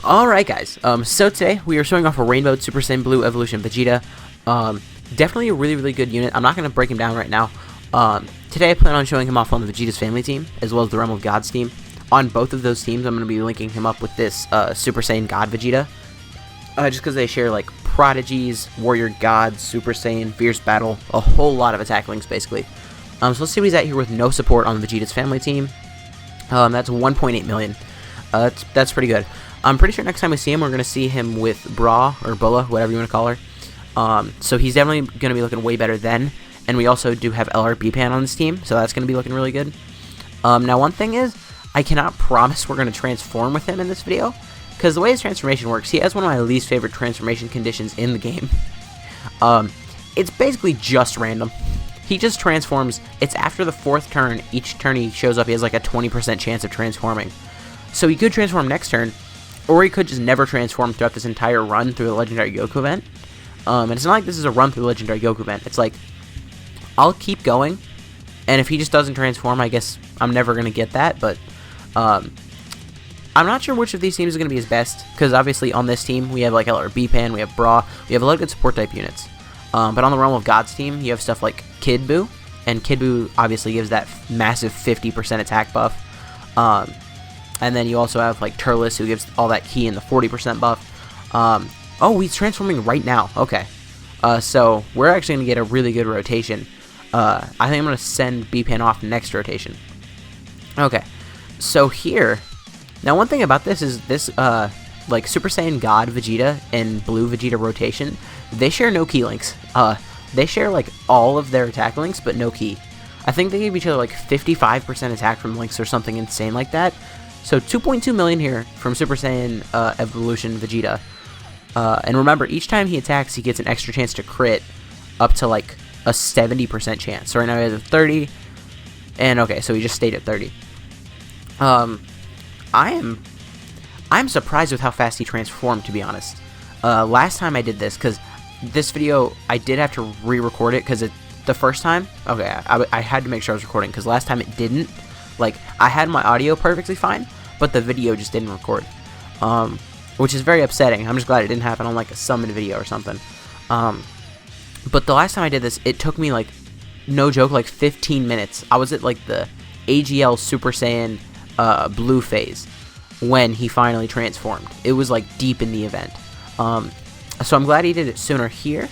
Alright guys, so today we are showing off a Rainbow Super Saiyan Blue Evolution Vegeta. Definitely a really good unit. I'm not going to break him down right now. Today I plan on showing him off on the Vegeta's family team, as well as the Realm of Gods team. On both of those teams, I'm going to be linking him up with this Super Saiyan God Vegeta. Just because they share like Prodigies, Warrior Gods, Super Saiyan, Fierce Battle, a whole lot of attack links basically. So let's see what he's at here with no support on the Vegeta's family team. That's 1.8 million. That's pretty good. I'm pretty sure next time we see him, we're going to see him with Bra, or Bulla, whatever you want to call her. So he's definitely going to be looking way better then. And we also do have LRB Pan on this team, so that's going to be looking really good. Now, one thing is, I cannot promise we're going to transform with him in this video, because the way his transformation works, he has one of my least favorite transformation conditions in the game. It's basically just random. He just transforms. It's after the 4th turn. Each turn he shows up, he has like a 20% chance of transforming. So he could transform next turn, or he could just never transform throughout this entire run through the Legendary Goku event. And it's not like this is a run through the Legendary Goku event. It's like, I'll keep going, and if he just doesn't transform, I guess I'm never going to get that, but I'm not sure which of these teams is going to be his best, because obviously on this team, we have like LRB Pan, we have Bra, we have a lot of good support type units. But on the Realm of Gods team, you have stuff like Kid Buu, and Kid Buu obviously gives that massive 50% attack buff. And then you also have like Turles, who gives all that ki and the 40% buff. Oh, he's transforming right now. Okay. So we're actually going to get a really good rotation. I think I'm going to send B-Pan off next rotation. Okay. So here, now one thing about this is this, like Super Saiyan God Vegeta and Blue Vegeta rotation, they share no ki links. They share like all of their attack links, but no ki. I think they give each other like 55% attack from links or something insane like that. So 2.2 million here from Super Saiyan Evolution Vegeta. And remember, each time he attacks, he gets an extra chance to crit up to like a 70% chance. So right now he has a 30. And okay, so he just stayed at 30. I'm surprised with how fast he transformed, to be honest. Last time I did this, because this video, I did have to re-record it, because the first time, okay, I had to make sure I was recording, because last time it didn't. Like, I had my audio perfectly fine, but the video just didn't record. Which is very upsetting. I'm just glad it didn't happen on, like, a summon video or something. But the last time I did this, it took me, like, no joke, like 15 minutes. I was at, like, the AGL Super Saiyan Blue phase when he finally transformed. It was, like, deep in the event. So I'm glad he did it sooner here.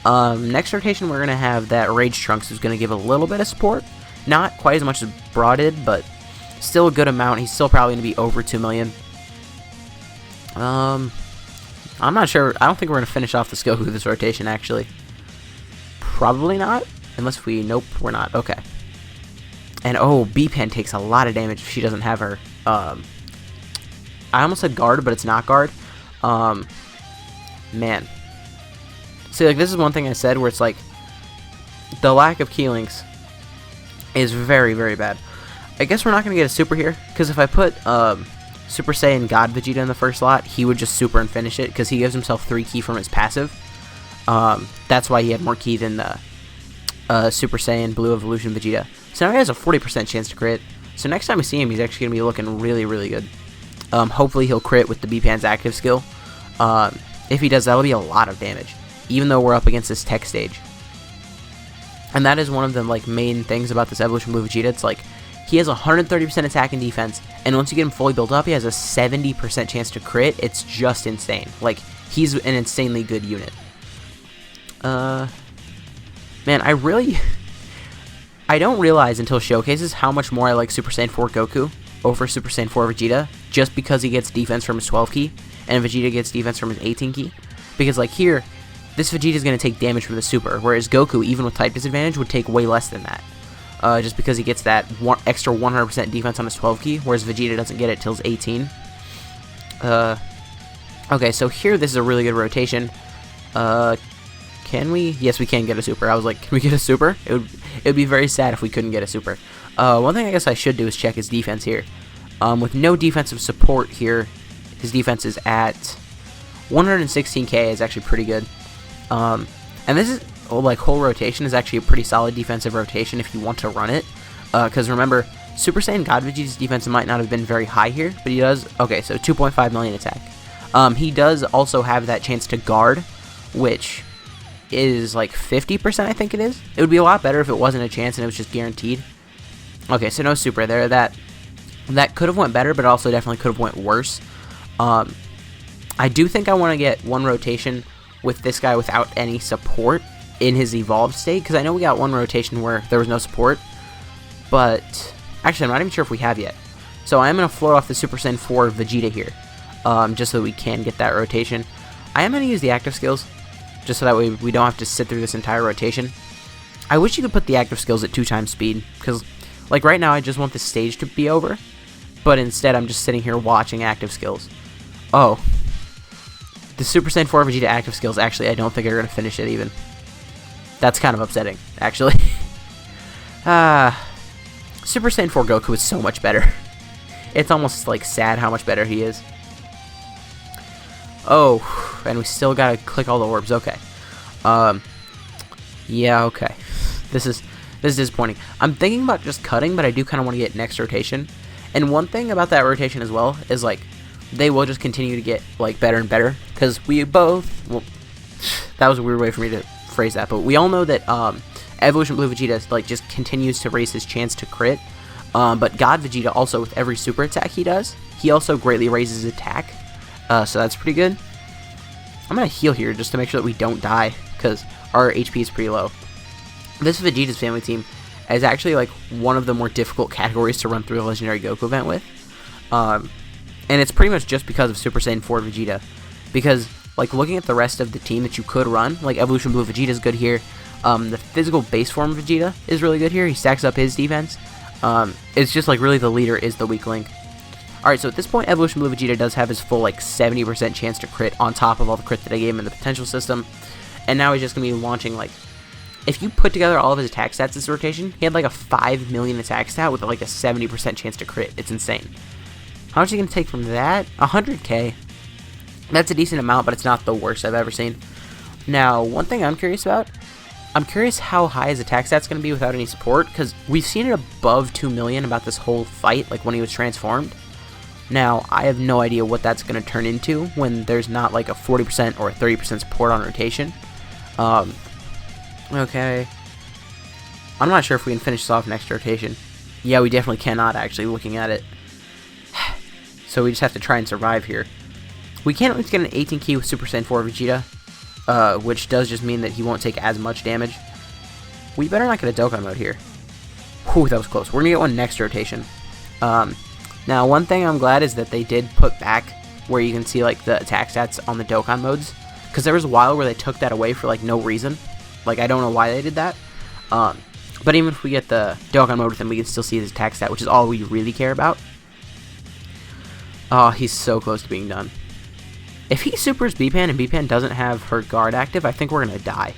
Next rotation, we're going to have that Rage Trunks, who's going to give a little bit of support. Not quite as much as Bra did, but still a good amount. He's still probably going to be over 2 million. I'm not sure. I don't think we're going to finish off this Goku this rotation, actually. Probably not. Unless we... Nope, we're not. Okay. And, oh, B-Pan takes a lot of damage if she doesn't have her. I almost said guard, but it's not guard. Man. See, like, this is one thing I said where it's like, the lack of key links is very bad. I guess we're not going to get a super here, because if I put Super Saiyan God Vegeta in the first slot, he would just super and finish it, because he gives himself 3 ki from his passive. That's why he had more ki than the Super Saiyan Blue Evolution Vegeta. So now he has a 40% chance to crit. So next time we see him, he's actually going to be looking really good. Hopefully he'll crit with the B-Pan's active skill. If he does, that'll be a lot of damage, even though we're up against this tech stage. And that is one of the like main things about this Evolution Blue Vegeta. It's like, he has 130% attack and defense, and once you get him fully built up, he has a 70% chance to crit. It's just insane. Like, he's an insanely good unit. Man, I don't realize until showcases how much more I like Super Saiyan 4 Goku over Super Saiyan 4 Vegeta, just because he gets defense from his 12 ki, and Vegeta gets defense from his 18 ki. Because, like, here, this Vegeta is going to take damage from the super, whereas Goku, even with type disadvantage, would take way less than that. Just because he gets that extra 100% defense on his 12 ki, whereas Vegeta doesn't get it till his 18. Okay, so here, this is a really good rotation. Can we? Yes, we can get a super. I was like, can we get a super? It would be very sad if we couldn't get a super. One thing I guess I should do is check his defense here. With no defensive support here, his defense is at 116k, is actually pretty good. And this is, like, whole rotation is actually a pretty solid defensive rotation if you want to run it. Because remember, Super Saiyan God Vegeta's defense might not have been very high here, but he does... Okay, so 2.5 million attack. He does also have that chance to guard, which is like 50%, I think it is. It would be a lot better if it wasn't a chance and it was just guaranteed. Okay, so no super there. That could have went better, but also definitely could have went worse. I do think I want to get one rotation with this guy without any support in his evolved state, because I know we got one rotation where there was no support, but actually I'm not even sure if we have yet. So I am going to float off the Super Saiyan 4 Vegeta here, just so we can get that rotation. I am going to use the active skills, just so that way we don't have to sit through this entire rotation. I wish you could put the active skills at 2 times speed, because like right now I just want the stage to be over, but instead I'm just sitting here watching active skills. Oh, the Super Saiyan 4 Vegeta active skills, actually I don't think are going to finish it even. That's kind of upsetting, actually. Super Saiyan 4 Goku is so much better. It's almost like sad how much better he is. Oh, and we still gotta click all the orbs. Okay. Yeah, okay. This is disappointing. I'm thinking about just cutting, but I do kind of want to get next rotation. And one thing about that rotation as well is like they will just continue to get like better and better, because we both, well, that was a weird way for me to phrase that, but we all know that Evolution Blue Vegeta like just continues to raise his chance to crit. But God Vegeta also, with every super attack he does, he also greatly raises his attack. So that's pretty good. I'm gonna heal here just to make sure that we don't die, because our HP is pretty low. This Vegeta's family team is actually like one of the more difficult categories to run through a Legendary Goku event with. And it's pretty much just because of Super Saiyan 4 Vegeta. Because like looking at the rest of the team that you could run, like Evolution Blue Vegeta is good here. The physical base form Vegeta is really good here. He stacks up his defense. It's just like really the leader is the weak link. Alright, so at this point Evolution Blue Vegeta does have his full like 70% chance to crit on top of all the crit that I gave him in the potential system. And now he's just going to be launching like, if you put together all of his attack stats this rotation, he had like a 5 million attack stat with like a 70% chance to crit. It's insane. How much are you going to take from that? 100k. That's a decent amount, but it's not the worst I've ever seen. Now, one thing I'm curious about, I'm curious how high his attack stat's going to be without any support, because we've seen it above 2 million about this whole fight, like when he was transformed. Now, I have no idea what that's going to turn into when there's not like a 40% or a 30% support on rotation. Okay. I'm not sure if we can finish this off next rotation. Yeah, we definitely cannot, actually, looking at it. So we just have to try and survive here. We can at least get an 18 key with Super Saiyan 4 Vegeta, which does just mean that he won't take as much damage. We better not get a Dokkan mode here. Whew, that was close. We're going to get one next rotation. Now, one thing I'm glad is that they did put back where you can see like the attack stats on the Dokkan modes, because there was a while where they took that away for like no reason. Like, I don't know why they did that. But even if we get the Dokkan mode with him, we can still see his attack stat, which is all we really care about. Oh, he's so close to being done. If he supers B-Pan and B-Pan doesn't have her guard active, I think we're going to die.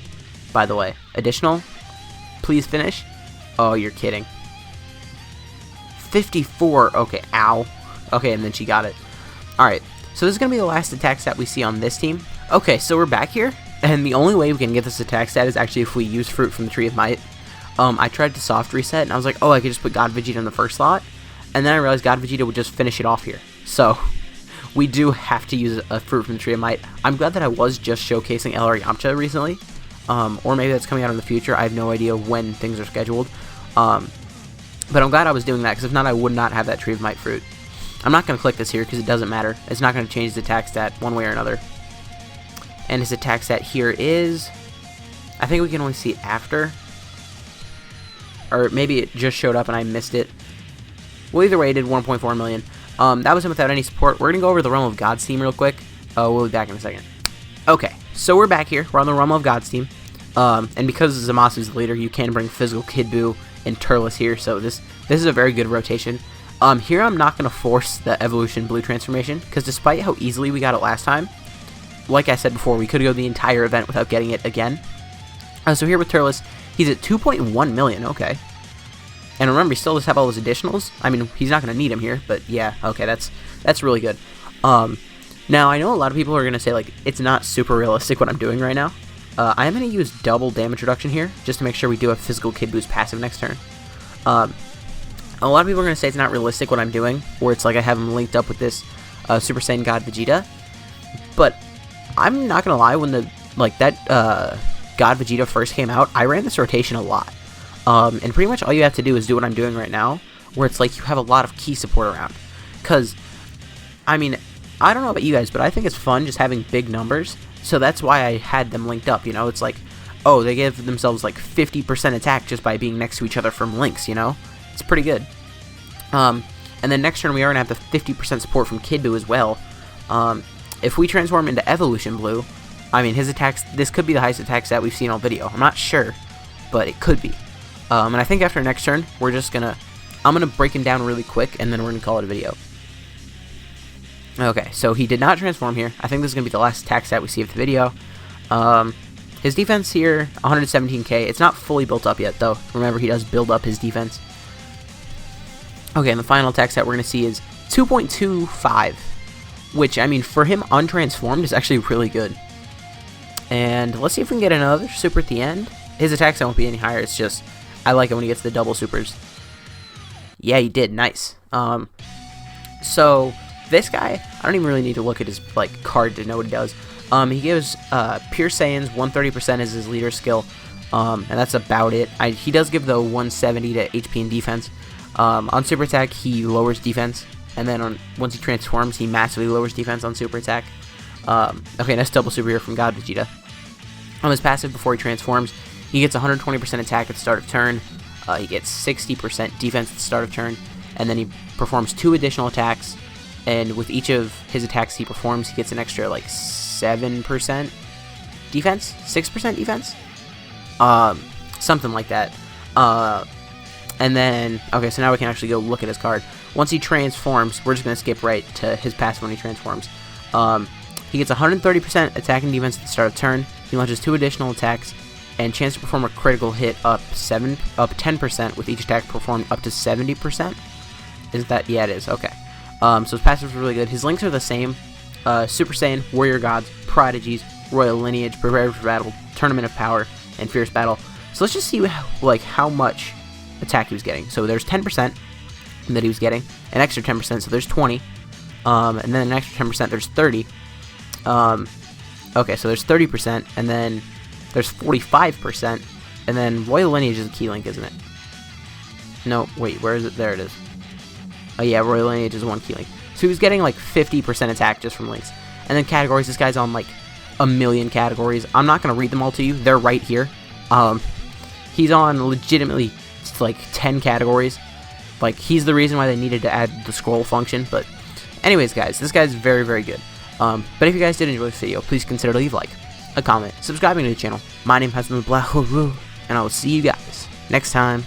By the way. Additional. Please finish. Oh, you're kidding. 54. Okay, ow. Okay, and then she got it. Alright, so this is going to be the last attack stat we see on this team. Okay, so we're back here. And the only way we can get this attack stat is actually if we use Fruit from the Tree of Might. I tried to soft reset, and I was like, oh, I could just put God Vegeta in the first slot. And then I realized God Vegeta would just finish it off here. So, we do have to use a Fruit from the Tree of Might. I'm glad that I was just showcasing El Yamcha recently. Or maybe that's coming out in the future. I have no idea when things are scheduled. But I'm glad I was doing that, because if not, I would not have that Tree of Might fruit. I'm not going to click this here, because it doesn't matter. It's not going to change the attack stat one way or another. And his attack stat here is, I think we can only see it after. Or maybe it just showed up and I missed it. Well, either way, it did 1.4 million. That was him without any support. We're going to go over the Realm of God's team real quick. We'll be back in a second. Okay, so we're back here. We're on the Realm of God's team. And because Zamasu's the leader, you can bring Physical Kid Buu and Turles here. So this is a very good rotation. Here I'm not going to force the Evolution Blue transformation, because despite how easily we got it last time, like I said before, we could go the entire event without getting it again. So here with Turles, he's at 2.1 million, okay. And remember, he still does have all those additionals. I mean, he's not going to need them here, but yeah, okay, that's really good. Now, I know a lot of people are going to say, like, it's not super realistic what I'm doing right now. I am going to use double damage reduction here, just to make sure we do have Physical Kid Buu's passive next turn. A lot of people are going to say it's not realistic what I'm doing, where it's like I have him linked up with this Super Saiyan God Vegeta. But I'm not gonna lie, when that God Vegeta first came out, I ran this rotation a lot. And pretty much all you have to do is do what I'm doing right now, where it's like you have a lot of key support around. Because, I mean, I don't know about you guys, but I think it's fun just having big numbers. So that's why I had them linked up, you know? It's like, oh, they give themselves like 50% attack just by being next to each other from links, you know? It's pretty good. And then next turn we are going to have the 50% support from Kid Buu as well. If we transform into Evolution Blue, I mean, his attacks, this could be the highest attack stat we've seen all video. I'm not sure, but it could be. And I think after next turn, we're just gonna, I'm gonna break him down really quick, and then we're gonna call it a video. Okay, so he did not transform here. I think this is gonna be the last attack stat we see of the video. His defense here, 117k. It's not fully built up yet, though. Remember, he does build up his defense. Okay, and the final attack stat we're gonna see is 2.25, which, I mean, for him untransformed is actually really good. And let's see if we can get another super at the end. His attack stat won't be any higher. It's just, I like it when he gets the double supers. Yeah, he did. Nice. So this guy, I don't even really need to look at his like card to know what he does. He gives Pure Saiyans 130% as his leader skill, and that's about it. He does give the 170 to HP and defense. On super attack, he lowers defense, and then once he transforms, he massively lowers defense on super attack. Okay, next double super here from God Vegeta. On his passive before he transforms, he gets 120% attack at the start of turn. He gets 60% defense at the start of turn, and then he performs 2 additional attacks. And with each of his attacks he performs, he gets an extra like 7% defense, 6% defense, something like that. And then, okay, so now we can actually go look at his card. Once he transforms, we're just gonna skip right to his passive when he transforms. He gets 130% attack and defense at the start of turn. He launches 2 additional attacks, and chance to perform a critical hit up 10% with each attack performed up to 70%. Is that? Yeah, it is. Okay. So his passive is really good. His links are the same: Super Saiyan, Warrior Gods, Prodigies, Royal Lineage, Prepare for Battle, Tournament of Power, and Fierce Battle. So let's just see how much attack he was getting. So there's 10% that he was getting, an extra 10%, so there's 20, and then an extra 10%, there's 30. Okay, so there's 30%, and then there's 45%, and then Royal Lineage is a key link, isn't it? No, wait, where is it? There it is. Oh yeah, Royal Lineage is 1 key link. So he was getting like 50% attack just from links. And then categories, this guy's on like a million categories. I'm not going to read them all to you. They're right here. He's on legitimately like 10 categories. Like, he's the reason why they needed to add the scroll function. But anyways, guys, this guy's very, very good. But if you guys did enjoy this video, please consider to leave a like, a comment, subscribing to the channel. My name has been Black Hole, and I will see you guys next time.